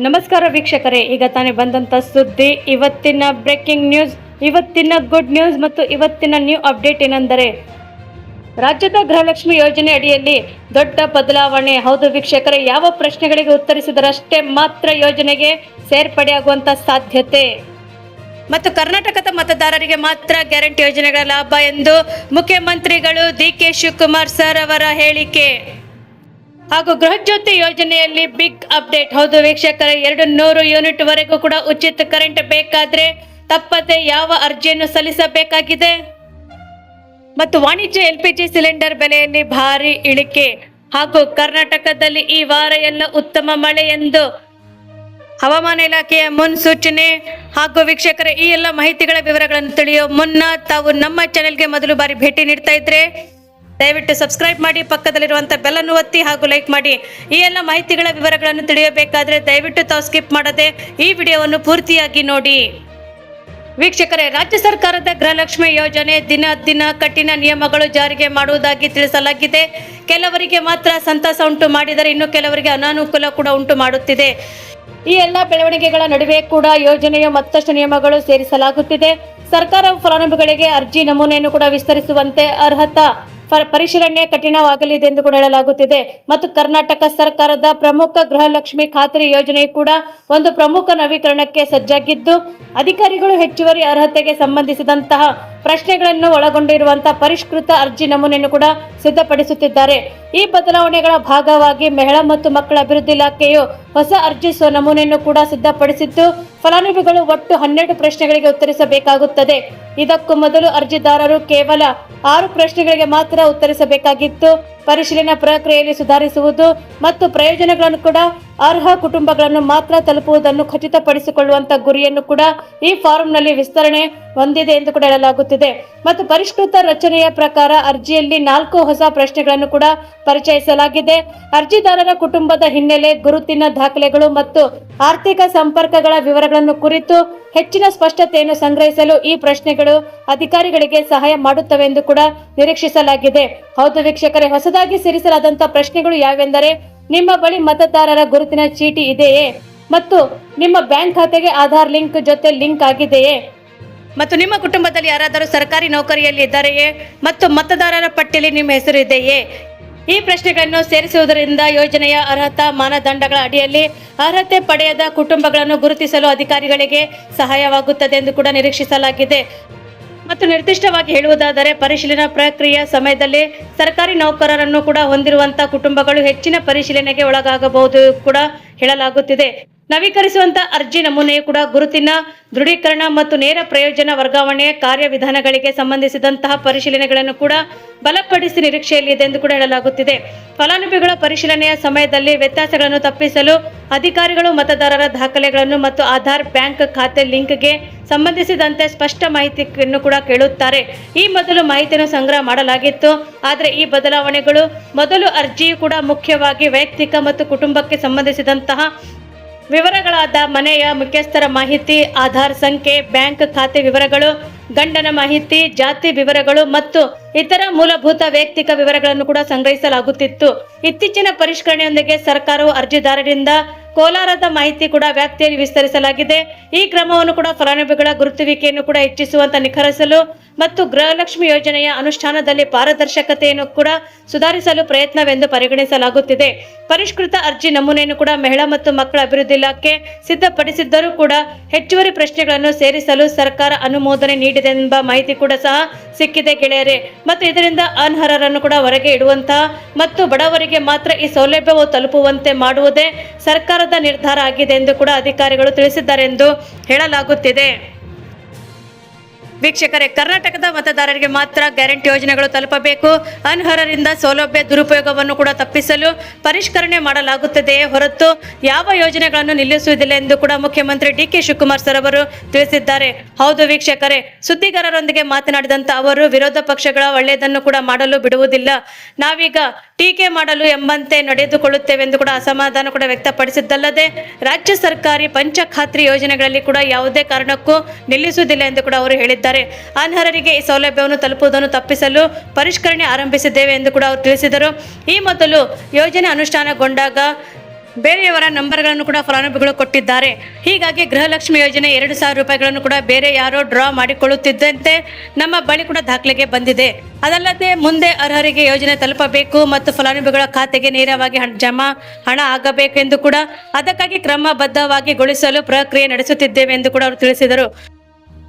ನಮಸ್ಕಾರ ವೀಕ್ಷಕರೇ, ಈಗ ತಾನೇ ಬಂದಂತ ಸುದ್ದಿ, ಇವತ್ತಿನ ಬ್ರೇಕಿಂಗ್ ನ್ಯೂಸ್, ಇವತ್ತಿನ ಗುಡ್ ನ್ಯೂಸ್ ಮತ್ತು ಇವತ್ತಿನ ನ್ಯೂ ಅಪ್ಡೇಟ್ ಏನೆಂದರೆ ರಾಜ್ಯದ ಗೃಹಲಕ್ಷ್ಮಿ ಯೋಜನೆ ಅಡಿಯಲ್ಲಿ ದೊಡ್ಡ ಬದಲಾವಣೆ. ಹೌದು ವೀಕ್ಷಕರೇ, ಯಾವ ಪ್ರಶ್ನೆಗಳಿಗೆ ಉತ್ತರಿಸಿದರಷ್ಟೇ ಮಾತ್ರ ಯೋಜನೆಗೆ ಸೇರ್ಪಡೆಯಾಗುವಂತ ಸಾಧ್ಯತೆ ಮತ್ತು ಕರ್ನಾಟಕದ ಮತದಾರರಿಗೆ ಮಾತ್ರ ಗ್ಯಾರಂಟಿ ಯೋಜನೆಗಳ ಲಾಭ ಎಂದು ಮುಖ್ಯಮಂತ್ರಿಗಳು ಡಿ.ಕೆ. ಶಿವಕುಮಾರ್ ಸರ್ ಅವರ ಹೇಳಿಕೆ. ಹಾಗೂ ಗೃಹಜ್ಯೋತಿ ಯೋಜನೆಯಲ್ಲಿ ಬಿಗ್ ಅಪ್ಡೇಟ್. ಹೌದು ವೀಕ್ಷಕರೇ, 200 ಯೂನಿಟ್ ವರೆಗೂ ಕೂಡ ಉಚಿತ ಕರೆಂಟ್ ಬೇಕಾದ್ರೆ ತಪ್ಪದೆ ಯಾವ ಅರ್ಜಿಯನ್ನು ಸಲ್ಲಿಸಬೇಕಾಗಿದೆ ಮತ್ತು ವಾಣಿಜ್ಯ LPG ಸಿಲಿಂಡರ್ ಬೆಲೆಯಲ್ಲಿ ಭಾರಿ ಇಳಿಕೆ. ಹಾಗೂ ಕರ್ನಾಟಕದಲ್ಲಿ ಈ ವಾರ ಎಲ್ಲ ಉತ್ತಮ ಮಳೆ ಎಂದು ಹವಾಮಾನ ಇಲಾಖೆಯ ಮುನ್ಸೂಚನೆ. ಹಾಗೂ ವೀಕ್ಷಕರೇ, ಈ ಎಲ್ಲ ಮಾಹಿತಿಗಳ ವಿವರಗಳನ್ನು ತಿಳಿಯೋ ಮುನ್ನ ತಾವು ನಮ್ಮ ಚಾನೆಲ್ಗೆ ಮೊದಲು ಬಾರಿ ಭೇಟಿ ನೀಡ್ತಾ ಇದ್ರೆ ದಯವಿಟ್ಟು ಸಬ್ಸ್ಕ್ರೈಬ್ ಮಾಡಿ, ಪಕ್ಕದಲ್ಲಿರುವಂಥ ಬೆಲ್ ಅನ್ನು ಒತ್ತಿ ಹಾಗೂ ಲೈಕ್ ಮಾಡಿ. ಈ ಎಲ್ಲ ಮಾಹಿತಿಗಳ ವಿವರಗಳನ್ನು ತಿಳಿಯಬೇಕಾದ್ರೆ ದಯವಿಟ್ಟು ತಾವು ಸ್ಕಿಪ್ ಮಾಡದೆ ಈ ವಿಡಿಯೋವನ್ನು ಪೂರ್ತಿಯಾಗಿ ನೋಡಿ. ವೀಕ್ಷಕರೇ, ರಾಜ್ಯ ಸರ್ಕಾರದ ಗೃಹಲಕ್ಷ್ಮಿ ಯೋಜನೆ ದಿನ ಕಠಿಣ ನಿಯಮಗಳು ಜಾರಿಗೆ ಮಾಡುವುದಾಗಿ ತಿಳಿಸಲಾಗಿದೆ. ಕೆಲವರಿಗೆ ಮಾತ್ರ ಸಂತಸ ಉಂಟು ಮಾಡಿದರೆ ಇನ್ನು ಕೆಲವರಿಗೆ ಅನಾನುಕೂಲ ಕೂಡ ಉಂಟು ಮಾಡುತ್ತಿದೆ. ಈ ಎಲ್ಲ ಬೆಳವಣಿಗೆಗಳ ನಡುವೆ ಕೂಡ ಯೋಜನೆಯ ಮತ್ತಷ್ಟು ನಿಯಮಗಳು ಸೇರಿಸಲಾಗುತ್ತಿದೆ. ಸರ್ಕಾರವು ಫಲಾನುಭವಿಗಳಿಗೆ ಅರ್ಜಿ ನಮೂನೆಯನ್ನು ಕೂಡ ವಿಸ್ತರಿಸುವಂತೆ ಅರ್ಹತಾ ಪರಿಶೀಲನೆ ಕಠಿಣವಾಗಲಿದೆ ಎಂದು ಕೂಡ ಹೇಳಲಾಗುತ್ತಿದೆ. ಮತ್ತು ಕರ್ನಾಟಕ ಸರ್ಕಾರದ ಪ್ರಮುಖ ಗೃಹಲಕ್ಷ್ಮಿ ಖಾತ್ರಿ ಯೋಜನೆ ಕೂಡ ಒಂದು ಪ್ರಮುಖ ನವೀಕರಣಕ್ಕೆ ಸಜ್ಜಾಗಿದ್ದು, ಅಧಿಕಾರಿಗಳು ಹೆಚ್ಚುವರಿ ಅರ್ಹತೆಗೆ ಸಂಬಂಧಿಸಿದಂತಹ ಪ್ರಶ್ನೆಗಳನ್ನು ಒಳಗೊಂಡಿರುವಂತಹ ಪರಿಷ್ಕೃತ ಅರ್ಜಿ ನಮೂನೆಯನ್ನು ಕೂಡ ಸಿದ್ಧಪಡಿಸುತ್ತಿದ್ದಾರೆ. ಈ ಬದಲಾವಣೆಗಳ ಭಾಗವಾಗಿ ಮಹಿಳಾ ಮತ್ತು ಮಕ್ಕಳ ಅಭಿವೃದ್ಧಿ ಇಲಾಖೆಯು ಹೊಸ ಅರ್ಜಿ ನಮೂನೆಯನ್ನು ಕೂಡ ಸಿದ್ಧಪಡಿಸಿದ್ದು, ಫಲಾನುಭವಿಗಳು ಒಟ್ಟು 12 ಪ್ರಶ್ನೆಗಳಿಗೆ ಉತ್ತರಿಸಬೇಕಾಗುತ್ತದೆ. ಇದಕ್ಕೂ ಮೊದಲು ಅರ್ಜಿದಾರರು ಕೇವಲ 6 ಪ್ರಶ್ನೆಗಳಿಗೆ ಮಾತ್ರ ಉತ್ತರಿಸಬೇಕಾಗಿತ್ತು. ಪರಿಶೀಲನಾ ಪ್ರಕ್ರಿಯೆಯಲ್ಲಿ ಸುಧಾರಿಸುವುದು ಮತ್ತು ಪ್ರಯೋಜನಗಳನ್ನು ಕೂಡ ಅರ್ಹ ಕುಟುಂಬಗಳನ್ನು ಮಾತ್ರ ತಲುಪುವುದನ್ನು ಖಚಿತಪಡಿಸಿಕೊಳ್ಳುವಂತ ಗುರಿಯನ್ನು ಕೂಡ ಈ ಫಾರಂನಲ್ಲಿ ವಿಸ್ತರಣೆ ಹೊಂದಿದೆ ಎಂದು ಕೂಡ ಹೇಳಲಾಗುತ್ತಿದೆ. ಮತ್ತು ಪರಿಷ್ಕೃತ ರಚನೆಯ ಪ್ರಕಾರ ಅರ್ಜಿಯಲ್ಲಿ 4 ಹೊಸ ಪ್ರಶ್ನೆಗಳನ್ನು ಕೂಡ ಪರಿಚಯಿಸಲಾಗಿದೆ. ಅರ್ಜಿದಾರರ ಕುಟುಂಬದ ಹಿನ್ನೆಲೆ, ಗುರುತಿನ ದಾಖಲೆಗಳು ಮತ್ತು ಆರ್ಥಿಕ ಸಂಪರ್ಕಗಳ ವಿವರಗಳನ್ನು ಕುರಿತು ಹೆಚ್ಚಿನ ಸ್ಪಷ್ಟತೆಯನ್ನು ಸಂಗ್ರಹಿಸಲು ಈ ಪ್ರಶ್ನೆಗಳು ಅಧಿಕಾರಿಗಳಿಗೆ ಸಹಾಯ ಮಾಡುತ್ತವೆ ಎಂದು ಕೂಡ ನಿರೀಕ್ಷಿಸಲಾಗಿದೆ. ಹೌದು ವೀಕ್ಷಕರೇ, ಹೊಸದಾಗಿ ಸೇರಿಸಲಾದಂತಹ ಪ್ರಶ್ನೆಗಳು ಯಾವೆಂದರೆ, ನಿಮ್ಮ ಬಳಿ ಮತದಾರರ ಗುರುತಿನ ಚೀಟಿ ಇದೆಯೇ ಮತ್ತು ನಿಮ್ಮ ಬ್ಯಾಂಕ್ ಖಾತೆಗೆ ಆಧಾರ್ ಲಿಂಕ್ ಜೊತೆ ಲಿಂಕ್ ಆಗಿದೆಯೇ ಮತ್ತು ನಿಮ್ಮ ಕುಟುಂಬದಲ್ಲಿ ಯಾರಾದರೂ ಸರ್ಕಾರಿ ನೌಕರಿಯಲ್ಲಿ ಇದ್ದಾರೆಯೇ ಮತ್ತು ಮತದಾರರ ಪಟ್ಟಿಯಲ್ಲಿ ನಿಮ್ಮ ಹೆಸರು ಇದೆಯೇ. ಈ ಪ್ರಶ್ನೆಗಳನ್ನು ಸೇರಿಸುವುದರಿಂದ ಯೋಜನೆಯ ಅರ್ಹತಾ ಮಾನದಂಡಗಳ ಅಡಿಯಲ್ಲಿ ಅರ್ಹತೆ ಪಡೆಯದ ಕುಟುಂಬಗಳನ್ನು ಗುರುತಿಸಲು ಅಧಿಕಾರಿಗಳಿಗೆ ಸಹಾಯವಾಗುತ್ತದೆ ಎಂದು ಕೂಡ ನಿರೀಕ್ಷಿಸಲಾಗಿದೆ. ಮತ್ತು ನಿರ್ದಿಷ್ಟವಾಗಿ ಹೇಳುವುದಾದರೆ, ಪರಿಶೀಲನಾ ಪ್ರಕ್ರಿಯೆಯ ಸಮಯದಲ್ಲಿ ಸರ್ಕಾರಿ ನೌಕರರನ್ನು ಕೂಡ ಹೊಂದಿರುವಂತಹ ಕುಟುಂಬಗಳು ಹೆಚ್ಚಿನ ಪರಿಶೀಲನೆಗೆ ಒಳಗಾಗಬಹುದು ಕೂಡ ಹೇಳಲಾಗುತ್ತಿದೆ. ನವೀಕರಿಸುವಂತಹ ಅರ್ಜಿ ನಮೂನೆಯು ಕೂಡ ಗುರುತಿನ ದೃಢೀಕರಣ ಮತ್ತು ನೇರ ಪ್ರಯೋಜನ ವರ್ಗಾವಣೆಯ ಕಾರ್ಯವಿಧಾನಗಳಿಗೆ ಸಂಬಂಧಿಸಿದಂತಹ ಪರಿಶೀಲನೆಗಳನ್ನು ಕೂಡ ಬಲಪಡಿಸಿ ನಿರೀಕ್ಷೆಯಲ್ಲಿದೆ ಎಂದು ಕೂಡ ಹೇಳಲಾಗುತ್ತಿದೆ. ಫಲಾನುಭವಿಗಳ ಪರಿಶೀಲನೆಯ ಸಮಯದಲ್ಲಿ ವ್ಯತ್ಯಾಸಗಳನ್ನು ತಪ್ಪಿಸಲು ಅಧಿಕಾರಿಗಳು ಮತದಾರರ ದಾಖಲೆಗಳನ್ನು ಮತ್ತು ಆಧಾರ್ ಬ್ಯಾಂಕ್ ಖಾತೆ ಲಿಂಕ್ಗೆ ಸಂಬಂಧಿಸಿದಂತೆ ಸ್ಪಷ್ಟ ಮಾಹಿತಿಯನ್ನು ಕೂಡ ಕೇಳುತ್ತಾರೆ. ಈ ಮೊದಲು ಮಾಹಿತಿಯನ್ನು ಸಂಗ್ರಹ ಮಾಡಲಾಗಿತ್ತು, ಆದರೆ ಈ ಬದಲಾವಣೆಗಳು ಮೊದಲು ಅರ್ಜಿಯು ಕೂಡ ಮುಖ್ಯವಾಗಿ ವೈಯಕ್ತಿಕ ಮತ್ತು ಕುಟುಂಬಕ್ಕೆ ಸಂಬಂಧಿಸಿದಂತಹ ವಿವರಗಳಾದ ಮನೆಯ ಮುಖ್ಯಸ್ಥರ ಮಾಹಿತಿ, ಆಧಾರ್ ಸಂಖ್ಯೆ, ಬ್ಯಾಂಕ್ ಖಾತೆ ವಿವರಗಳು, ಗಂಡನ ಮಾಹಿತಿ, ಜಾತಿ ವಿವರಗಳು ಮತ್ತು ಇತರ ಮೂಲಭೂತ ವೈಯಕ್ತಿಕ ವಿವರಗಳನ್ನು ಕೂಡ ಸಂಗ್ರಹಿಸಲಾಗುತ್ತಿತ್ತು. ಇತ್ತೀಚಿನ ಪರಿಷ್ಕರಣೆಯೊಂದಿಗೆ ಸರ್ಕಾರವು ಅರ್ಜಿದಾರರಿಂದ ಕೋಲಾರದ ಮಾಹಿತಿ ಕೂಡ ವ್ಯಾಪ್ತಿಯಲ್ಲಿ ವಿಸ್ತರಿಸಲಾಗಿದೆ. ಈ ಕ್ರಮವನ್ನು ಕೂಡ ಫಲಾನುಭವಿಗಳ ಗುರುತುವಿಕೆಯನ್ನು ಕೂಡ ಹೆಚ್ಚಿಸುವಂತ ನಿಖರಿಸಲು ಮತ್ತು ಗೃಹಲಕ್ಷ್ಮಿ ಯೋಜನೆಯ ಅನುಷ್ಠಾನದಲ್ಲಿ ಪಾರದರ್ಶಕತೆಯನ್ನು ಕೂಡ ಸುಧಾರಿಸಲು ಪ್ರಯತ್ನವೆಂದು ಪರಿಗಣಿಸಲಾಗುತ್ತಿದೆ. ಪರಿಷ್ಕೃತ ಅರ್ಜಿ ನಮೂನೆಯನ್ನು ಕೂಡ ಮಹಿಳಾ ಮತ್ತು ಮಕ್ಕಳ ಅಭಿವೃದ್ಧಿ ಇಲಾಖೆ ಸಿದ್ಧಪಡಿಸಿದ್ದರೂ ಕೂಡ ಹೆಚ್ಚುವರಿ ಪ್ರಶ್ನೆಗಳನ್ನು ಸೇರಿಸಲು ಸರ್ಕಾರ ಅನುಮೋದನೆ ನೀಡಿದೆ ಎಂಬ ಮಾಹಿತಿ ಕೂಡ ಸಹ ಸಿಕ್ಕಿದೆ ಗೆಳೆಯರೇ. ಮತ್ತು ಇದರಿಂದ ಅನರ್ಹರನ್ನು ಕೂಡ ಹೊರಗೆ ಇಡುವಂತಹ ಮತ್ತು ಬಡವರಿಗೆ ಮಾತ್ರ ಈ ಸೌಲಭ್ಯವು ತಲುಪುವಂತೆ ಮಾಡುವುದೇ ಸರ್ಕಾರದ ನಿರ್ಧಾರ ಆಗಿದೆ ಎಂದು ಕೂಡ ಅಧಿಕಾರಿಗಳು ತಿಳಿಸಿದ್ದಾರೆ ಎಂದು ಹೇಳಲಾಗುತ್ತಿದೆ. ವೀಕ್ಷಕರೇ, ಕರ್ನಾಟಕದ ಮತದಾರರಿಗೆ ಮಾತ್ರ ಗ್ಯಾರಂಟಿ ಯೋಜನೆಗಳು ತಲುಪಬೇಕು. ಅನರ್ಹರಿಂದ ಸೌಲಭ್ಯ ದುರುಪಯೋಗವನ್ನು ಕೂಡ ತಪ್ಪಿಸಲು ಪರಿಷ್ಕರಣೆ ಮಾಡಲಾಗುತ್ತದೆಯೇ ಹೊರತು ಯಾವ ಯೋಜನೆಗಳನ್ನು ನಿಲ್ಲಿಸುವುದಿಲ್ಲ ಎಂದು ಕೂಡ ಮುಖ್ಯಮಂತ್ರಿ ಡಿ.ಕೆ. ಶಿವಕುಮಾರ್ ಸರ್ ಅವರು ತಿಳಿಸಿದ್ದಾರೆ. ಹೌದು ವೀಕ್ಷಕರೇ, ಸುದ್ದಿಗಾರರೊಂದಿಗೆ ಮಾತನಾಡಿದಂತ ಅವರು, ವಿರೋಧ ಪಕ್ಷಗಳ ಒಳ್ಳೆಯದನ್ನು ಕೂಡ ಮಾಡಲು ಬಿಡುವುದಿಲ್ಲ, ನಾವೀಗ ಟೀಕೆ ಮಾಡಲು ಎಂಬಂತೆ ನಡೆದುಕೊಳ್ಳುತ್ತೇವೆ ಎಂದು ಕೂಡ ಅಸಮಾಧಾನ ಕೂಡ ವ್ಯಕ್ತಪಡಿಸಿದ್ದಲ್ಲದೆ, ರಾಜ್ಯ ಸರ್ಕಾರಿ ಪಂಚ ಖಾತ್ರಿ ಯೋಜನೆಗಳಲ್ಲಿ ಕೂಡ ಯಾವುದೇ ಕಾರಣಕ್ಕೂ ನಿಲ್ಲಿಸುವುದಿಲ್ಲ ಎಂದು ಕೂಡ ಅವರು ಹೇಳಿದ್ದಾರೆ. ಅನರ್ಹರಿಗೆ ಈ ಸೌಲಭ್ಯವನ್ನು ತಲುಪುವುದನ್ನು ತಪ್ಪಿಸಲು ಪರಿಷ್ಕರಣೆ ಆರಂಭಿಸಿದ್ದೇವೆ ಎಂದು ಕೂಡ ಅವರು ತಿಳಿಸಿದರು. ಈ ಮೊದಲು ಯೋಜನೆ ಅನುಷ್ಠಾನಗೊಂಡಾಗ ಬೇರೆಯವರ ನಂಬರ್ಗಳನ್ನು ಕೂಡ ಫಲಾನುಭವಿಗಳು ಕೊಟ್ಟಿದ್ದಾರೆ. ಹೀಗಾಗಿ ಗೃಹಲಕ್ಷ್ಮಿ ಯೋಜನೆ 2,000 ರೂಪಾಯಿಗಳನ್ನು ಕೂಡ ಬೇರೆ ಯಾರೋ ಡ್ರಾ ಮಾಡಿಕೊಳ್ಳುತ್ತಿದ್ದಂತೆ ನಮ್ಮ ಬಳಿ ಕೂಡ ದಾಖಲೆಗೆ ಬಂದಿದೆ. ಅದಲ್ಲದೆ ಮುಂದೆ ಅರ್ಹರಿಗೆ ಯೋಜನೆ ತಲುಪಬೇಕು ಮತ್ತು ಫಲಾನುಭವಿಗಳ ಖಾತೆಗೆ ನೇರವಾಗಿ ಹಣ ಆಗಬೇಕು ಎಂದು ಕೂಡ ಅದಕ್ಕಾಗಿ ಕ್ರಮಬದ್ಧವಾಗಿ ಗೊಳಿಸಲು ಪ್ರಕ್ರಿಯೆ ನಡೆಸುತ್ತಿದ್ದೇವೆ ಎಂದು ಕೂಡ ಅವರು ತಿಳಿಸಿದರು.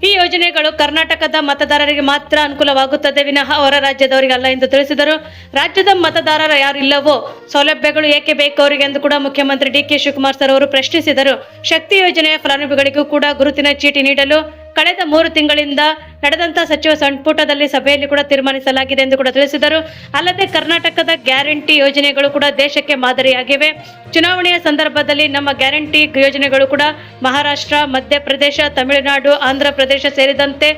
ಈ ಯೋಜನೆಗಳು ಕರ್ನಾಟಕದ ಮತದಾರರಿಗೆ ಮಾತ್ರ ಅನುಕೂಲವಾಗುತ್ತದೆ ವಿನಃ ಹೊರ ರಾಜ್ಯದವರಿಗಲ್ಲ ಎಂದು ತಿಳಿಸಿದರು. ರಾಜ್ಯದ ಮತದಾರರ ಯಾರಿಲ್ಲವೋ ಸೌಲಭ್ಯಗಳು ಏಕೆ ಬೇಕು ಅವರಿಗೆ ಎಂದು ಕೂಡ ಮುಖ್ಯಮಂತ್ರಿ ಡಿ.ಕೆ. ಶಿವಕುಮಾರ್ ಸರ್ ಅವರು ಪ್ರಶ್ನಿಸಿದರು. ಶಕ್ತಿ ಯೋಜನೆಯ ಫಲಾನುಭವಿಗಳಿಗೂ ಕೂಡ ಗುರುತಿನ ಚೀಟಿ ನೀಡಲು ಕಳೆದ 3 ತಿಂಗಳಿಂದ ನಡೆದಂತಹ ಸಚಿವ ಸಂಪುಟದಲ್ಲಿ ಸಭೆಯಲ್ಲಿ ಕೂಡ ತೀರ್ಮಾನಿಸಲಾಗಿದೆ ಎಂದು ಕೂಡ ತಿಳಿಸಿದರು. ಅಲ್ಲದೆ ಕರ್ನಾಟಕದ ಗ್ಯಾರಂಟಿ ಯೋಜನೆಗಳು ಕೂಡ ದೇಶಕ್ಕೆ ಮಾದರಿಯಾಗಿವೆ. ಚುನಾವಣೆಯ ಸಂದರ್ಭದಲ್ಲಿ ನಮ್ಮ ಗ್ಯಾರಂಟಿ ಯೋಜನೆಗಳು ಕೂಡ ಮಹಾರಾಷ್ಟ್ರ, ಮಧ್ಯಪ್ರದೇಶ, ತಮಿಳುನಾಡು, ಆಂಧ್ರ ಪ್ರದೇಶ ಸೇರಿದಂತೆ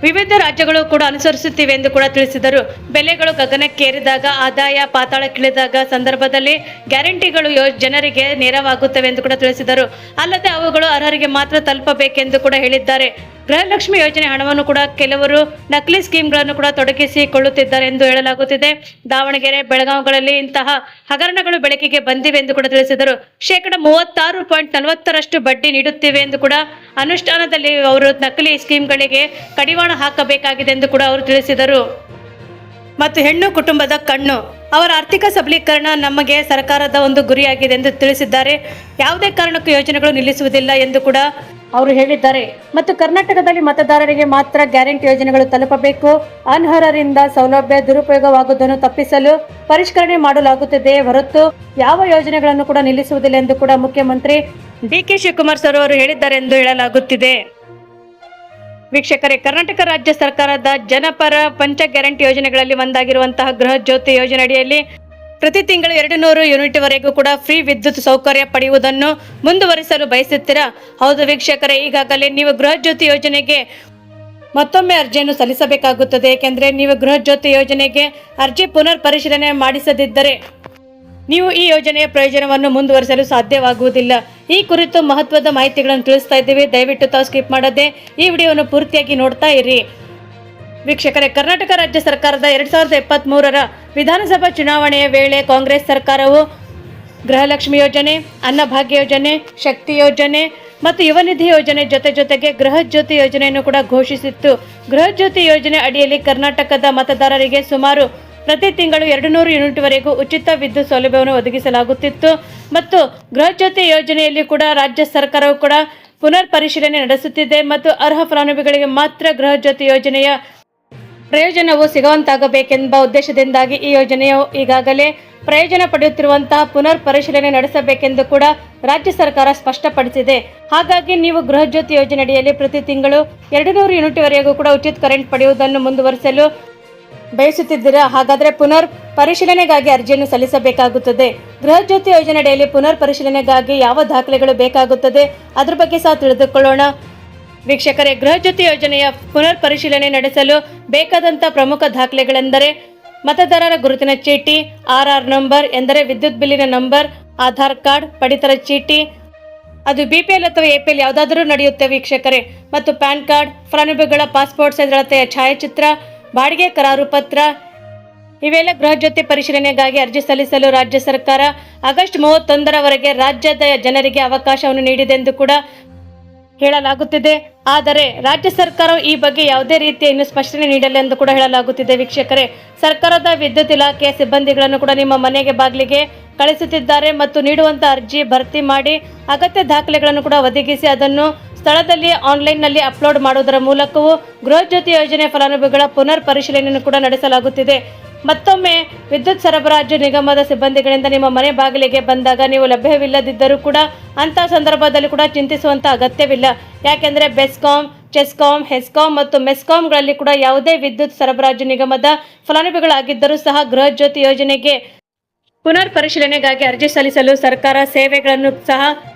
ವಿವಿಧ ರಾಜ್ಯಗಳು ಕೂಡ ಅನುಸರಿಸುತ್ತಿವೆ ಎಂದು ಕೂಡ ತಿಳಿಸಿದರು. ಬೆಲೆಗಳು ಗಗನಕ್ಕೇರಿದಾಗ, ಆದಾಯ ಪಾತಾಳಕ್ಕಿಳಿದಾಗ ಸಂದರ್ಭದಲ್ಲಿ ಗ್ಯಾರಂಟಿಗಳು ಜನರಿಗೆ ನೆರವಾಗುತ್ತವೆ ಎಂದು ಕೂಡ ತಿಳಿಸಿದರು. ಅಲ್ಲದೆ ಅವುಗಳು ಅರ್ಹರಿಗೆ ಮಾತ್ರ ತಲುಪಬೇಕೆಂದು ಕೂಡ ಹೇಳಿದ್ದಾರೆ. ಗೃಹಲಕ್ಷ್ಮಿ ಯೋಜನೆ ಹಣವನ್ನು ಕೂಡ ಕೆಲವರು ನಕಲಿ ಸ್ಕೀಮ್ಗಳನ್ನು ಕೂಡ ತೊಡಗಿಸಿಕೊಳ್ಳುತ್ತಿದ್ದಾರೆ ಎಂದು ಹೇಳಲಾಗುತ್ತಿದೆ. ದಾವಣಗೆರೆ, ಬೆಳಗಾವಿಗಳಲ್ಲಿ ಇಂತಹ ಹಗರಣಗಳು ಬೆಳಕಿಗೆ ಬಂದಿವೆ ಎಂದು ಕೂಡ ತಿಳಿಸಿದರು. 36.40% ಬಡ್ಡಿ ನೀಡುತ್ತಿವೆ ಎಂದು ಕೂಡ ಅನುಷ್ಠಾನದಲ್ಲಿ ಅವರು ನಕಲಿ ಸ್ಕೀಮ್ಗಳಿಗೆ ಕಡಿವಾಣ ಹಾಕಬೇಕಾಗಿದೆ ಎಂದು ಕೂಡ ಅವರು ತಿಳಿಸಿದರು. ಮತ್ತು ಹೆಣ್ಣು ಕುಟುಂಬದ ಕಣ್ಣು, ಅವರ ಆರ್ಥಿಕ ಸಬಲೀಕರಣ ನಮಗೆ ಸರ್ಕಾರದ ಒಂದು ಗುರಿಯಾಗಿದೆ ಎಂದು ತಿಳಿಸಿದ್ದಾರೆ. ಯಾವುದೇ ಕಾರಣಕ್ಕೂ ಯೋಜನೆಗಳು ನಿಲ್ಲಿಸುವುದಿಲ್ಲ ಎಂದು ಕೂಡ ಅವರು ಹೇಳಿದ್ದಾರೆ. ಮತ್ತು ಕರ್ನಾಟಕದಲ್ಲಿ ಮತದಾರರಿಗೆ ಮಾತ್ರ ಗ್ಯಾರಂಟಿ ಯೋಜನೆಗಳು ತಲುಪಬೇಕು. ಅನರ್ಹರಿಂದ ಸೌಲಭ್ಯ ದುರುಪಯೋಗವಾಗುವುದನ್ನು ತಪ್ಪಿಸಲು ಪರಿಷ್ಕರಣೆ ಮಾಡಲಾಗುತ್ತದೆ ಹೊರತು ಯಾವ ಯೋಜನೆಗಳನ್ನು ಕೂಡ ನಿಲ್ಲಿಸುವುದಿಲ್ಲ ಎಂದು ಕೂಡ ಮುಖ್ಯಮಂತ್ರಿ ಡಿ.ಕೆ. ಶಿವಕುಮಾರ್ ಸರ್ ಅವರು ಹೇಳಿದ್ದಾರೆ ಎಂದು ಹೇಳಲಾಗುತ್ತಿದೆ. ವೀಕ್ಷಕರೇ, ಕರ್ನಾಟಕ ರಾಜ್ಯ ಸರ್ಕಾರದ ಜನಪರ ಪಂಚ ಗ್ಯಾರಂಟಿ ಯೋಜನೆಗಳಲ್ಲಿ ಒಂದಾಗಿರುವಂತಹ ಗೃಹ ಜ್ಯೋತಿ ಯೋಜನೆ ಅಡಿಯಲ್ಲಿ ಪ್ರತಿ ತಿಂಗಳು 200 ಯೂನಿಟ್ ವರೆಗೂ ಕೂಡ ಫ್ರೀ ವಿದ್ಯುತ್ ಸೌಕರ್ಯ ಪಡೆಯುವುದನ್ನು ಮುಂದುವರಿಸಲು ಬಯಸುತ್ತೀರಾ? ಹೌದು ವೀಕ್ಷಕರೇ, ಈಗಾಗಲೇ ನೀವು ಗೃಹ ಜ್ಯೋತಿ ಯೋಜನೆಗೆ ಮತ್ತೊಮ್ಮೆ ಅರ್ಜಿಯನ್ನು ಸಲ್ಲಿಸಬೇಕಾಗುತ್ತದೆ. ಏಕೆಂದರೆ ನೀವು ಗೃಹ ಜ್ಯೋತಿ ಯೋಜನೆಗೆ ಅರ್ಜಿ ಪುನರ್ ಪರಿಶೀಲನೆ ಮಾಡಿಸದಿದ್ದರೆ ನೀವು ಈ ಯೋಜನೆಯ ಪ್ರಯೋಜನವನ್ನು ಮುಂದುವರಿಸಲು ಸಾಧ್ಯವಾಗುವುದಿಲ್ಲ. ಈ ಕುರಿತು ಮಹತ್ವದ ಮಾಹಿತಿಗಳನ್ನು ತಿಳಿಸ್ತಾ ಇದ್ದೀವಿ. ದಯವಿಟ್ಟು ತಾವು ಸ್ಕಿಪ್ ಮಾಡದೆ ಈ ವಿಡಿಯೋವನ್ನು ಪೂರ್ತಿಯಾಗಿ ನೋಡ್ತಾ ಇರಿ. ವೀಕ್ಷಕರೇ, ಕರ್ನಾಟಕ ರಾಜ್ಯ ಸರ್ಕಾರದ 2023ರ ವಿಧಾನಸಭಾ ಚುನಾವಣೆಯ ವೇಳೆ ಕಾಂಗ್ರೆಸ್ ಸರ್ಕಾರವು ಗೃಹಲಕ್ಷ್ಮಿ ಯೋಜನೆ, ಅನ್ನಭಾಗ್ಯ ಯೋಜನೆ, ಶಕ್ತಿ ಯೋಜನೆ ಮತ್ತು ಯುವ ನಿಧಿ ಯೋಜನೆ ಜೊತೆಗೆ ಗೃಹ ಜ್ಯೋತಿ ಯೋಜನೆಯನ್ನು ಕೂಡ ಘೋಷಿಸಿತ್ತು. ಗೃಹ ಜ್ಯೋತಿ ಯೋಜನೆ ಅಡಿಯಲ್ಲಿ ಕರ್ನಾಟಕದ ಮತದಾರರಿಗೆ ಸುಮಾರು ಪ್ರತಿ ತಿಂಗಳು 200 ಯೂನಿಟ್ ವರೆಗೂ ಉಚಿತ ವಿದ್ಯುತ್ ಸೌಲಭ್ಯವನ್ನು ಒದಗಿಸಲಾಗುತ್ತಿತ್ತು. ಮತ್ತು ಗೃಹ ಜ್ಯೋತಿ ಯೋಜನೆಯಲ್ಲಿ ಕೂಡ ರಾಜ್ಯ ಸರ್ಕಾರವು ಕೂಡ ಪುನರ್ ಪರಿಶೀಲನೆ ನಡೆಸುತ್ತಿದೆ ಮತ್ತು ಅರ್ಹ ಫಲಾನುಭವಿಗಳಿಗೆ ಮಾತ್ರ ಗೃಹ ಜ್ಯೋತಿ ಯೋಜನೆಯ ಪ್ರಯೋಜನವು ಸಿಗುವಂತಾಗಬೇಕೆಂಬ ಉದ್ದೇಶದಿಂದಾಗಿ ಈ ಯೋಜನೆಯು ಈಗಾಗಲೇ ಪ್ರಯೋಜನ ಪಡೆಯುತ್ತಿರುವಂತಹ ಪುನರ್ ಪರಿಶೀಲನೆ ನಡೆಸಬೇಕೆಂದು ಕೂಡ ರಾಜ್ಯ ಸರ್ಕಾರ ಸ್ಪಷ್ಟಪಡಿಸಿದೆ. ಹಾಗಾಗಿ ನೀವು ಗೃಹ ಜ್ಯೋತಿ ಯೋಜನೆ ಅಡಿಯಲ್ಲಿ ಪ್ರತಿ ತಿಂಗಳು 200 ಯೂನಿಟ್ ವರೆಗೂ ಕೂಡ ಉಚಿತ ಕರೆಂಟ್ ಪಡೆಯುವುದನ್ನು ಮುಂದುವರಿಸಲು ಬಯಸುತ್ತಿದ್ದೀರಾ? ಹಾಗಾದರೆ ಪುನರ್ ಪರಿಶೀಲನೆಗಾಗಿ ಅರ್ಜಿಯನ್ನು ಸಲ್ಲಿಸಬೇಕಾಗುತ್ತದೆ. ಗೃಹ ಜ್ಯೋತಿ ಯೋಜನೆ ಅಡಿಯಲ್ಲಿ ಪುನರ್ ಪರಿಶೀಲನೆಗಾಗಿ ಯಾವ ದಾಖಲೆಗಳು ಬೇಕಾಗುತ್ತದೆ ಅದರ ಬಗ್ಗೆ ಸಹ ತಿಳಿದುಕೊಳ್ಳೋಣ. ವೀಕ್ಷಕರೇ, ಗೃಹ ಜ್ಯೋತಿ ಯೋಜನೆಯ ಪುನರ್ ಪರಿಶೀಲನೆ ನಡೆಸಲು ಬೇಕಾದಂಥ ಪ್ರಮುಖ ದಾಖಲೆಗಳೆಂದರೆ ಮತದಾರರ ಗುರುತಿನ ಚೀಟಿ, ಆರ್ ನಂಬರ್ ಎಂದರೆ ವಿದ್ಯುತ್ ಬಿಲ್ಲಿನ ನಂಬರ್, ಆಧಾರ್ ಕಾರ್ಡ್, ಪಡಿತರ ಚೀಟಿ, ಅದು BPL ಅಥವಾ APL ಯಾವುದಾದರೂ ನಡೆಯುತ್ತೆ ವೀಕ್ಷಕರೇ, ಮತ್ತು ಪ್ಯಾನ್ ಕಾರ್ಡ್, ಫಲಾನುಭವಿಗಳ ಪಾಸ್ಪೋರ್ಟ್ ಸೈಜ್ ಅಳತೆಯ ಛಾಯಾಚಿತ್ರ, ಬಾಡಿಗೆ ಕರಾರು ಪತ್ರ. ಇವೆಲ್ಲ ಗೃಹ ಜ್ಯೋತಿ ಪರಿಶೀಲನೆಗಾಗಿ ಅರ್ಜಿ ಸಲ್ಲಿಸಲು ರಾಜ್ಯ ಸರ್ಕಾರ ಆಗಸ್ಟ್ 31ರವರೆಗೆ ರಾಜ್ಯದ ಜನರಿಗೆ ಅವಕಾಶವನ್ನು ನೀಡಿದೆ ಎಂದು ಕೂಡ ಹೇಳಲಾಗುತ್ತಿದೆ. ಆದರೆ ರಾಜ್ಯ ಸರ್ಕಾರವು ಈ ಬಗ್ಗೆ ಯಾವುದೇ ರೀತಿಯ ಇನ್ನೂ ಸ್ಪಷ್ಟನೆ ನೀಡಲ್ಲ ಎಂದು ಕೂಡ ಹೇಳಲಾಗುತ್ತಿದೆ. ವೀಕ್ಷಕರೇ, ಸರ್ಕಾರದ ವಿದ್ಯುತ್ ಇಲಾಖೆಯ ಸಿಬ್ಬಂದಿಗಳನ್ನು ಕೂಡ ನಿಮ್ಮ ಮನೆಗೆ ಬಾಗಿಲಿಗೆ ಕಳಿಸುತ್ತಿದ್ದಾರೆ ಮತ್ತು ನೀಡುವಂಥ ಅರ್ಜಿ ಭರ್ತಿ ಮಾಡಿ ಅಗತ್ಯ ದಾಖಲೆಗಳನ್ನು ಕೂಡ ಒದಗಿಸಿ ಅದನ್ನು ಸ್ಥಳದಲ್ಲಿ ಆನ್ಲೈನ್ನಲ್ಲಿ ಅಪ್ಲೋಡ್ ಮಾಡುವುದರ ಮೂಲಕವೂ ಗೃಹ ಜ್ಯೋತಿ ಯೋಜನೆ ಫಲಾನುಭವಿಗಳ ಪುನರ್ ಪರಿಶೀಲನೆಯನ್ನು ಕೂಡ ನಡೆಸಲಾಗುತ್ತಿದೆ. ಮತ್ತೊಮ್ಮೆ ವಿದ್ಯುತ್ ಸರಬರಾಜು ನಿಗಮದ ಸಿಬ್ಬಂದಿಗಳಿಂದ ನಿಮ್ಮ ಮನೆ ಬಾಗಿಲಿಗೆ ಬಂದಾಗ ನೀವು ಲಭ್ಯವಿಲ್ಲದಿದ್ದರೂ ಕೂಡ ಅಂತಹ ಸಂದರ್ಭದಲ್ಲಿ ಕೂಡ ಚಿಂತಿಸುವಂಥ ಅಗತ್ಯವಿಲ್ಲ. ಯಾಕೆಂದರೆ ಬೆಸ್ಕಾಂ, ಚೆಸ್ಕಾಂ, ಹೆಸ್ಕಾಂ ಮತ್ತು ಮೆಸ್ಕಾಂಗಳಲ್ಲಿ ಕೂಡ ಯಾವುದೇ ವಿದ್ಯುತ್ ಸರಬರಾಜು ನಿಗಮದ ಫಲಾನುಭವಿಗಳಾಗಿದ್ದರೂ ಸಹ ಗೃಹ ಜ್ಯೋತಿ ಯೋಜನೆಗೆ ಪುನರ್ ಪರಿಶೀಲನೆಗಾಗಿ ಅರ್ಜಿ ಸಲ್ಲಿಸಲು ಸರ್ಕಾರ ಸೇವೆಗಳನ್ನು ಸಹ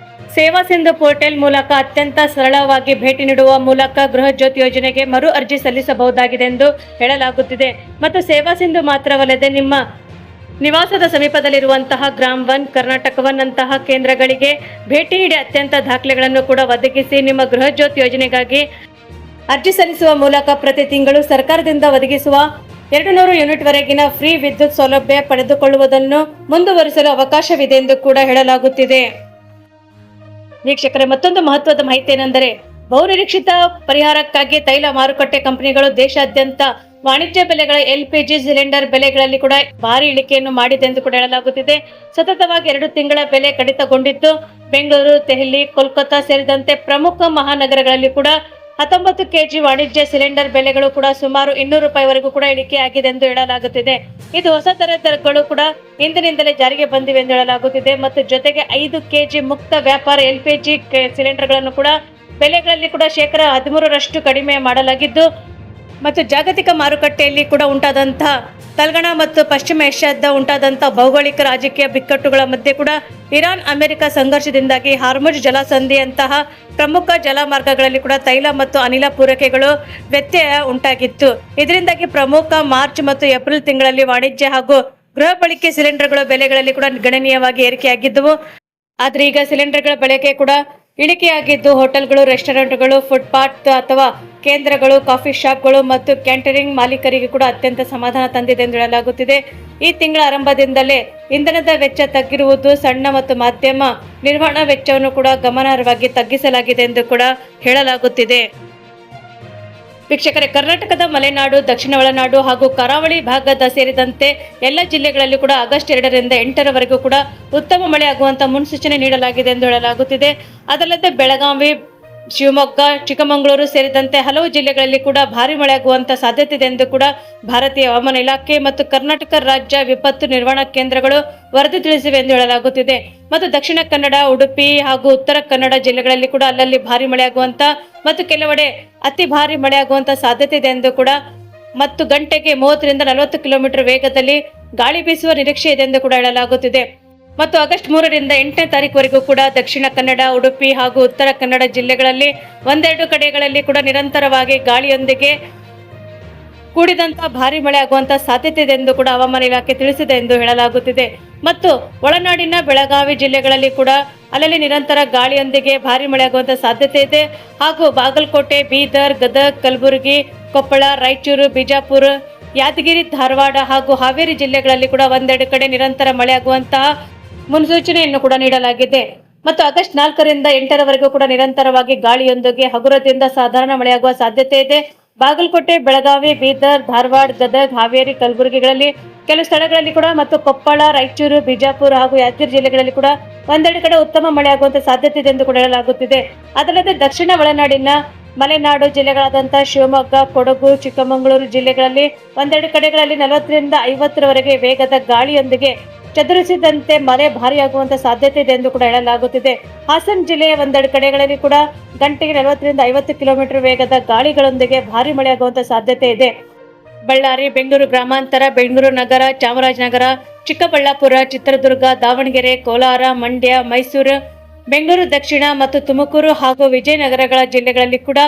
ಸೇವಾ ಸಿಂಧು ಪೋರ್ಟಲ್ ಮೂಲಕ ಅತ್ಯಂತ ಸರಳವಾಗಿ ಭೇಟಿ ನೀಡುವ ಮೂಲಕ ಗೃಹ ಜ್ಯೋತಿ ಯೋಜನೆಗೆ ಮರು ಅರ್ಜಿ ಸಲ್ಲಿಸಬಹುದಾಗಿದೆ ಎಂದು ಹೇಳಲಾಗುತ್ತಿದೆ. ಮತ್ತು ಸೇವಾ ಸಿಂಧು ಮಾತ್ರವಲ್ಲದೆ ನಿಮ್ಮ ನಿವಾಸದ ಸಮೀಪದಲ್ಲಿರುವಂತಹ ಗ್ರಾಮ್ ಒನ್, ಕರ್ನಾಟಕ ಒನ್ ಅಂತಹ ಕೇಂದ್ರಗಳಿಗೆ ಭೇಟಿ ನೀಡಿ ಅತ್ಯಂತ ದಾಖಲೆಗಳನ್ನು ಕೂಡ ಒದಗಿಸಿ ನಿಮ್ಮ ಗೃಹ ಜ್ಯೋತಿ ಯೋಜನೆಗಾಗಿ ಅರ್ಜಿ ಸಲ್ಲಿಸುವ ಮೂಲಕ ಪ್ರತಿ ತಿಂಗಳು ಸರ್ಕಾರದಿಂದ ಒದಗಿಸುವ 200 ಯೂನಿಟ್ ವರೆಗಿನ ಫ್ರೀ ವಿದ್ಯುತ್ ಸೌಲಭ್ಯ ಪಡೆದುಕೊಳ್ಳುವುದನ್ನು ಮುಂದುವರಿಸಲು ಅವಕಾಶವಿದೆ ಎಂದು ಕೂಡ ಹೇಳಲಾಗುತ್ತಿದೆ. ವೀಕ್ಷಕರೇ, ಮತ್ತೊಂದು ಮಹತ್ವದ ಮಾಹಿತಿ ಏನೆಂದರೆ, ಬಹುನಿರೀಕ್ಷಿತ ಪರಿಹಾರಕ್ಕಾಗಿ ತೈಲ ಮಾರುಕಟ್ಟೆ ಕಂಪನಿಗಳು ದೇಶಾದ್ಯಂತ ವಾಣಿಜ್ಯ ಬೆಲೆಗಳ LPG ಸಿಲಿಂಡರ್ ಬೆಲೆಗಳಲ್ಲಿ ಕೂಡ ಭಾರಿ ಇಳಿಕೆಯನ್ನು ಮಾಡಿದೆ ಎಂದು ಕೂಡ ಹೇಳಲಾಗುತ್ತಿದೆ. ಸತತವಾಗಿ 2 ತಿಂಗಳ ಬೆಲೆ ಕಡಿತಗೊಂಡಿದ್ದು, ಬೆಂಗಳೂರು, ದೆಹಲಿ, ಕೋಲ್ಕತ್ತಾ ಸೇರಿದಂತೆ ಪ್ರಮುಖ ಮಹಾನಗರಗಳಲ್ಲಿ ಕೂಡ 19 kg ವಾಣಿಜ್ಯ ಸಿಲಿಂಡರ್ ಬೆಲೆಗಳು ಕೂಡ ಸುಮಾರು 200 ರೂಪಾಯಿವರೆಗೂ ಕೂಡ ಇಳಿಕೆಯಾಗಿದೆ ಎಂದು ಹೇಳಲಾಗುತ್ತಿದೆ. ಇದು ಹೊಸ ದರಗಳು ಕೂಡ ಇಂದಿನಿಂದಲೇ ಜಾರಿಗೆ ಬಂದಿವೆ ಎಂದು ಹೇಳಲಾಗುತ್ತಿದೆ. ಮತ್ತು ಜೊತೆಗೆ 5 kg ಮುಕ್ತ ವ್ಯಾಪಾರ LPG ಸಿಲಿಂಡರ್ಗಳನ್ನು ಕೂಡ ಬೆಲೆಗಳಲ್ಲಿ ಕೂಡ 13% ಕಡಿಮೆ ಮಾಡಲಾಗಿದ್ದು, ಮತ್ತು ಜಾಗತಿಕ ಮಾರುಕಟ್ಟೆಯಲ್ಲಿ ಕೂಡ ಉಂಟಾದಂತಹ ತಲ್ಗಣ ಮತ್ತು ಪಶ್ಚಿಮ ಏಷ್ಯಾದ ಉಂಟಾದಂತಹ ಭೌಗೋಳಿಕ ರಾಜಕೀಯ ಬಿಕ್ಕಟ್ಟುಗಳ ಮಧ್ಯೆ ಕೂಡ ಇರಾನ್ ಅಮೆರಿಕ ಸಂಘರ್ಷದಿಂದಾಗಿ ಹಾರ್ಮುಜ್ ಜಲಸಂಧಿಯಂತಹ ಪ್ರಮುಖ ಜಲಮಾರ್ಗಗಳಲ್ಲಿ ಕೂಡ ತೈಲ ಮತ್ತು ಅನಿಲ ಪೂರೈಕೆಗಳು ವ್ಯತ್ಯಯ ಉಂಟಾಗಿತ್ತು. ಇದರಿಂದಾಗಿ ಪ್ರಮುಖ ಮಾರ್ಚ್ ಮತ್ತು ಏಪ್ರಿಲ್ ತಿಂಗಳಲ್ಲಿ ವಾಣಿಜ್ಯ ಹಾಗೂ ಗೃಹ ಬಳಕೆ ಸಿಲಿಂಡರ್ಗಳ ಬೆಲೆಗಳಲ್ಲಿ ಕೂಡ ಗಣನೀಯವಾಗಿ ಏರಿಕೆಯಾಗಿದ್ದವು. ಆದರೆ ಈಗ ಸಿಲಿಂಡರ್ಗಳ ಬಳಕೆ ಕೂಡ ಇಳಿಕೆಯಾಗಿದ್ದು, ಹೋಟೆಲ್ಗಳು, ರೆಸ್ಟೋರೆಂಟ್ಗಳು, ಫುಟ್ಪಾತ್ ಅಥವಾ ಕೇಂದ್ರಗಳು, ಕಾಫಿ ಶಾಪ್ಗಳು ಮತ್ತು ಕ್ಯಾಂಟರಿಂಗ್ ಮಾಲೀಕರಿಗೆ ಕೂಡ ಅತ್ಯಂತ ಸಮಾಧಾನ ತಂದಿದೆ ಎಂದು ಹೇಳಲಾಗುತ್ತಿದೆ. ಈ ತಿಂಗಳ ಆರಂಭದಿಂದಲೇ ಇಂಧನದ ವೆಚ್ಚ ತಗ್ಗಿರುವುದು ಸಣ್ಣ ಮತ್ತು ಮಧ್ಯಮ ನಿರ್ವಹಣಾ ವೆಚ್ಚವನ್ನು ಕೂಡ ಗಮನಾರ್ಹವಾಗಿ ತಗ್ಗಿಸಲಾಗಿದೆ ಎಂದು ಕೂಡ ಹೇಳಲಾಗುತ್ತಿದೆ. ವೀಕ್ಷಕರೇ, ಕರ್ನಾಟಕದ ಮಲೆನಾಡು, ದಕ್ಷಿಣ ಒಳನಾಡು ಹಾಗೂ ಕರಾವಳಿ ಭಾಗದ ಸೇರಿದಂತೆ ಎಲ್ಲ ಜಿಲ್ಲೆಗಳಲ್ಲಿ ಕೂಡ ಆಗಸ್ಟ್ 2 ರಿಂದ 8ರವರೆಗೂ ಕೂಡ ಉತ್ತಮ ಮಳೆ ಆಗುವಂತ ಮುನ್ಸೂಚನೆ ನೀಡಲಾಗಿದೆ ಎಂದು ಹೇಳಲಾಗುತ್ತಿದೆ. ಅದಲ್ಲದೆ ಬೆಳಗಾವಿ, ಶಿವಮೊಗ್ಗ, ಚಿಕ್ಕಮಗಳೂರು ಸೇರಿದಂತೆ ಹಲವು ಜಿಲ್ಲೆಗಳಲ್ಲಿ ಕೂಡ ಭಾರಿ ಮಳೆ ಆಗುವಂತ ಸಾಧ್ಯತೆ ಇದೆ ಎಂದು ಕೂಡ ಭಾರತೀಯ ಹವಾಮಾನ ಇಲಾಖೆ ಮತ್ತು ಕರ್ನಾಟಕ ರಾಜ್ಯ ವಿಪತ್ತು ನಿರ್ವಹಣಾ ಕೇಂದ್ರಗಳು ವರದಿ ತಿಳಿಸಿವೆ ಎಂದು ಹೇಳಲಾಗುತ್ತಿದೆ. ಮತ್ತು ದಕ್ಷಿಣ ಕನ್ನಡ, ಉಡುಪಿ ಹಾಗೂ ಉತ್ತರ ಕನ್ನಡ ಜಿಲ್ಲೆಗಳಲ್ಲಿ ಕೂಡ ಅಲ್ಲಲ್ಲಿ ಭಾರಿ ಮಳೆ ಆಗುವಂತ ಮತ್ತು ಕೆಲವೆಡೆ ಅತಿ ಭಾರಿ ಮಳೆ ಆಗುವಂತ ಸಾಧ್ಯತೆ ಇದೆ ಎಂದು ಕೂಡ, ಮತ್ತು ಗಂಟೆಗೆ 30 ರಿಂದ 40 ಕಿಲೋಮೀಟರ್ ವೇಗದಲ್ಲಿ ಗಾಳಿ ಬೀಸುವ ನಿರೀಕ್ಷೆ ಇದೆ ಎಂದು ಕೂಡ ಹೇಳಲಾಗುತ್ತಿದೆ. ಮತ್ತು ಆಗಸ್ಟ್ 3 ರಿಂದ 8ನೇ ತಾರೀಕುವರೆಗೂ ಕೂಡ ದಕ್ಷಿಣ ಕನ್ನಡ, ಉಡುಪಿ ಹಾಗೂ ಉತ್ತರ ಕನ್ನಡ ಜಿಲ್ಲೆಗಳಲ್ಲಿ ಒಂದೆರಡು ಕಡೆಗಳಲ್ಲಿ ಕೂಡ ನಿರಂತರವಾಗಿ ಗಾಳಿಯೊಂದಿಗೆ ಕೂಡಿದಂತಹ ಭಾರಿ ಮಳೆ ಆಗುವಂತಹ ಸಾಧ್ಯತೆ ಇದೆ ಎಂದು ಕೂಡ ಹವಾಮಾನ ಇಲಾಖೆ ತಿಳಿಸಿದೆ ಎಂದು ಹೇಳಲಾಗುತ್ತಿದೆ. ಮತ್ತು ಒಳನಾಡಿನ ಬೆಳಗಾವಿ ಜಿಲ್ಲೆಗಳಲ್ಲಿ ಕೂಡ ಅಲ್ಲಲ್ಲಿ ನಿರಂತರ ಗಾಳಿಯೊಂದಿಗೆ ಭಾರಿ ಮಳೆ ಆಗುವಂತಹ ಸಾಧ್ಯತೆ ಇದೆ. ಹಾಗೂ ಬಾಗಲಕೋಟೆ, ಬೀದರ್, ಗದಗ್, ಕಲಬುರಗಿ, ಕೊಪ್ಪಳ, ರಾಯಚೂರು, ಬಿಜಾಪುರ, ಯಾದಗಿರಿ, ಧಾರವಾಡ ಹಾಗೂ ಹಾವೇರಿ ಜಿಲ್ಲೆಗಳಲ್ಲಿ ಕೂಡ ಒಂದೆರಡು ಕಡೆ ನಿರಂತರ ಮಳೆ ಆಗುವಂತಹ ಮುನ್ಸೂಚನೆಯನ್ನು ಕೂಡ ನೀಡಲಾಗಿದೆ. ಮತ್ತು ಆಗಸ್ಟ್ 4 ರಿಂದ 8ರವರೆಗೂ ಕೂಡ ನಿರಂತರವಾಗಿ ಗಾಳಿಯೊಂದಿಗೆ ಹಗುರದಿಂದ ಸಾಧಾರಣ ಮಳೆಯಾಗುವ ಸಾಧ್ಯತೆ ಇದೆ. ಬಾಗಲಕೋಟೆ, ಬೆಳಗಾವಿ, ಬೀದರ್, ಧಾರವಾಡ, ಗದಗ್, ಹಾವೇರಿ, ಕಲಬುರಗಿಗಳಲ್ಲಿ ಕೆಲವು ಸ್ಥಳಗಳಲ್ಲಿ ಕೂಡ ಮತ್ತು ಕೊಪ್ಪಳ, ರಾಯಚೂರು, ಬಿಜಾಪುರ ಹಾಗೂ ಯಾದಗಿರಿ ಜಿಲ್ಲೆಗಳಲ್ಲಿ ಕೂಡ ಒಂದೆರಡು ಕಡೆ ಉತ್ತಮ ಮಳೆ ಆಗುವಂತ ಸಾಧ್ಯತೆ ಇದೆ ಎಂದು ಕೂಡ ಹೇಳಲಾಗುತ್ತಿದೆ. ಅದಲ್ಲದೆ ದಕ್ಷಿಣ ಒಳನಾಡಿನ ಮಲೆನಾಡು ಜಿಲ್ಲೆಗಳಾದಂತಹ ಶಿವಮೊಗ್ಗ, ಕೊಡಗು, ಚಿಕ್ಕಮಗಳೂರು ಜಿಲ್ಲೆಗಳಲ್ಲಿ ಒಂದೆರಡು ಕಡೆಗಳಲ್ಲಿ 40 ರಿಂದ 50ರವರೆಗೆ ವೇಗದ ಗಾಳಿಯೊಂದಿಗೆ ಚದುರಿಸಿದಂತೆ ಮಳೆ ಭಾರಿಯಾಗುವಂತ ಸಾಧ್ಯತೆ ಇದೆ ಎಂದು ಕೂಡ ಹೇಳಲಾಗುತ್ತಿದೆ. ಹಾಸನ ಜಿಲ್ಲೆಯ ಒಂದೆರಡು ಕಡೆಗಳಲ್ಲಿ ಕೂಡ ಗಂಟೆಗೆ 40 ರಿಂದ 50 ಕಿಲೋಮೀಟರ್ ವೇಗದ ಗಾಳಿಗಳೊಂದಿಗೆ ಭಾರಿ ಮಳೆಯಾಗುವಂತ ಸಾಧ್ಯತೆ ಇದೆ. ಬಳ್ಳಾರಿ, ಬೆಂಗಳೂರು ಗ್ರಾಮಾಂತರ, ಬೆಂಗಳೂರು ನಗರ, ಚಾಮರಾಜನಗರ, ಚಿಕ್ಕಬಳ್ಳಾಪುರ, ಚಿತ್ರದುರ್ಗ, ದಾವಣಗೆರೆ, ಕೋಲಾರ, ಮಂಡ್ಯ, ಮೈಸೂರು, ಬೆಂಗಳೂರು ದಕ್ಷಿಣ ಮತ್ತು ತುಮಕೂರು ಹಾಗೂ ವಿಜಯನಗರಗಳ ಜಿಲ್ಲೆಗಳಲ್ಲಿ ಕೂಡ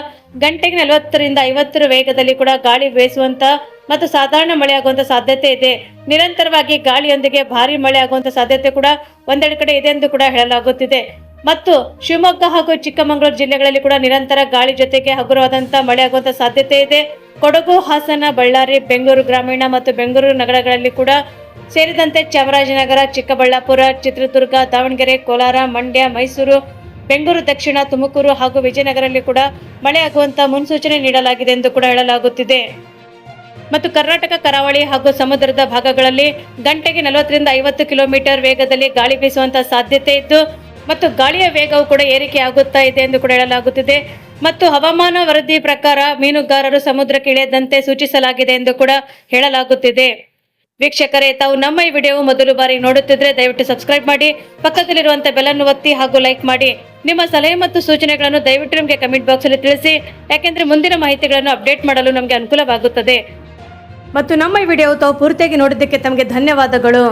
ಗಂಟೆಗೆ 40 ರಿಂದ 50 ವೇಗದಲ್ಲಿ ಕೂಡ ಗಾಳಿ ಬೀಸುವಂತ ಮತ್ತು ಸಾಧಾರಣ ಮಳೆ ಆಗುವಂತ ಸಾಧ್ಯತೆ ಇದೆ. ನಿರಂತರವಾಗಿ ಗಾಳಿಯೊಂದಿಗೆ ಭಾರಿ ಮಳೆ ಆಗುವಂತ ಸಾಧ್ಯತೆ ಕೂಡ ಒಂದೆರಡು ಕಡೆ ಇದೆ ಎಂದು ಕೂಡ ಹೇಳಲಾಗುತ್ತಿದೆ. ಮತ್ತು ಶಿವಮೊಗ್ಗ ಹಾಗೂ ಚಿಕ್ಕಮಗಳೂರು ಜಿಲ್ಲೆಗಳಲ್ಲಿ ಕೂಡ ನಿರಂತರ ಗಾಳಿ ಜೊತೆಗೆ ಹಗುರವಾದಂತಹ ಮಳೆ ಆಗುವಂತ ಸಾಧ್ಯತೆ ಇದೆ. ಕೊಡಗು, ಹಾಸನ, ಬಳ್ಳಾರಿ, ಬೆಂಗಳೂರು ಗ್ರಾಮೀಣ ಮತ್ತು ಬೆಂಗಳೂರು ನಗರಗಳಲ್ಲಿ ಕೂಡ ಸೇರಿದಂತೆ ಚಾಮರಾಜನಗರ, ಚಿಕ್ಕಬಳ್ಳಾಪುರ, ಚಿತ್ರದುರ್ಗ, ದಾವಣಗೆರೆ, ಕೋಲಾರ, ಮಂಡ್ಯ, ಮೈಸೂರು, ಬೆಂಗಳೂರು ದಕ್ಷಿಣ, ತುಮಕೂರು ಹಾಗೂ ವಿಜಯನಗರದಲ್ಲಿ ಕೂಡ ಮಳೆ ಆಗುವಂತ ಮುನ್ಸೂಚನೆ ನೀಡಲಾಗಿದೆ ಎಂದು ಕೂಡ ಹೇಳಲಾಗುತ್ತಿದೆ. ಮತ್ತು ಕರ್ನಾಟಕ ಕರಾವಳಿ ಹಾಗೂ ಸಮುದ್ರದ ಭಾಗಗಳಲ್ಲಿ ಗಂಟೆಗೆ 40 ರಿಂದ 50 ಕಿಲೋಮೀಟರ್ ವೇಗದಲ್ಲಿ ಗಾಳಿ ಬೀಸುವಂತಹ ಸಾಧ್ಯತೆ ಇದ್ದು, ಮತ್ತು ಗಾಳಿಯ ವೇಗವು ಕೂಡ ಏರಿಕೆಯಾಗುತ್ತಾ ಇದೆ ಎಂದು ಕೂಡ ಹೇಳಲಾಗುತ್ತಿದೆ. ಮತ್ತು ಹವಾಮಾನ ವರದಿ ಪ್ರಕಾರ ಮೀನುಗಾರರು ಸಮುದ್ರಕ್ಕೆ ಇಳಿಯದಂತೆ ಸೂಚಿಸಲಾಗಿದೆ ಎಂದು ಕೂಡ ಹೇಳಲಾಗುತ್ತಿದೆ. ವೀಕ್ಷಕರೇ, ತಾವು ನಮ್ಮ ಈ ವಿಡಿಯೋ ಮೊದಲು ಬಾರಿ ನೋಡುತ್ತಿದ್ರೆ ದಯವಿಟ್ಟು ಸಬ್ಸ್ಕ್ರೈಬ್ ಮಾಡಿ, ಪಕ್ಕದಲ್ಲಿರುವಂತಹ ಬೆಲ್ ಅನ್ನು ಒತ್ತಿ ಹಾಗೂ ಲೈಕ್ ಮಾಡಿ. ನಿಮ್ಮ ಸಲಹೆ ಮತ್ತು ಸೂಚನೆಗಳನ್ನು ದಯವಿಟ್ಟು ನಮಗೆ ಕಮೆಂಟ್ ಬಾಕ್ಸ್ ಅಲ್ಲಿ ತಿಳಿಸಿ, ಯಾಕೆಂದ್ರೆ ಮುಂದಿನ ಮಾಹಿತಿಗಳನ್ನು ಅಪ್ಡೇಟ್ ಮಾಡಲು ನಮಗೆ ಅನುಕೂಲವಾಗುತ್ತದೆ. ಮತ್ತು ನಮ್ಮ ಈ ವಿಡಿಯೋ ತಾವು ಪೂರ್ತಿಯಾಗಿ ನೋಡಿದ್ದಕ್ಕೆ ತಮಗೆ ಧನ್ಯವಾದಗಳು.